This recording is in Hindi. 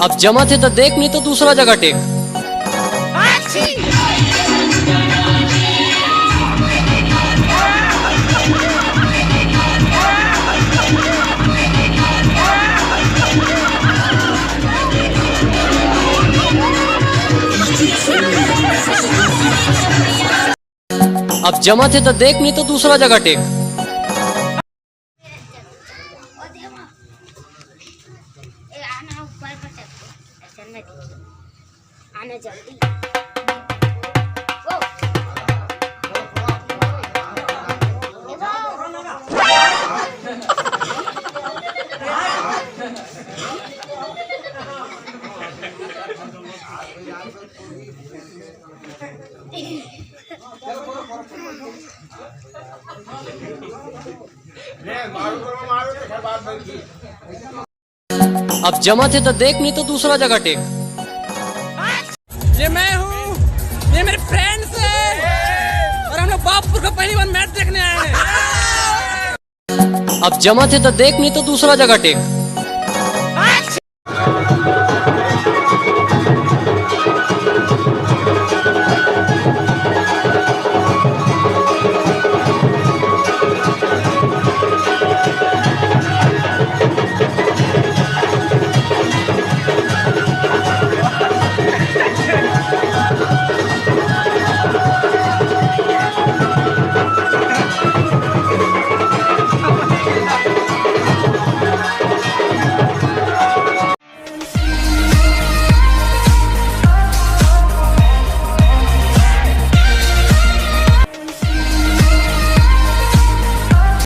अब जमा थे तो देख, नहीं तो दूसरा जगह टेक। अब जमा थे तो देख, नहीं तो दूसरा जगह टेक। आना जल्दी। अब जमा थे तो देख, नहीं तो दूसरा जगह टेक। ये मैं हूँ, ये मेरे फ्रेंड्स हैं और हम लोग बापपुर को पहली बार मैच देखने आए हैं। अब जमा थे तो देख, नहीं तो दूसरा जगह टेक।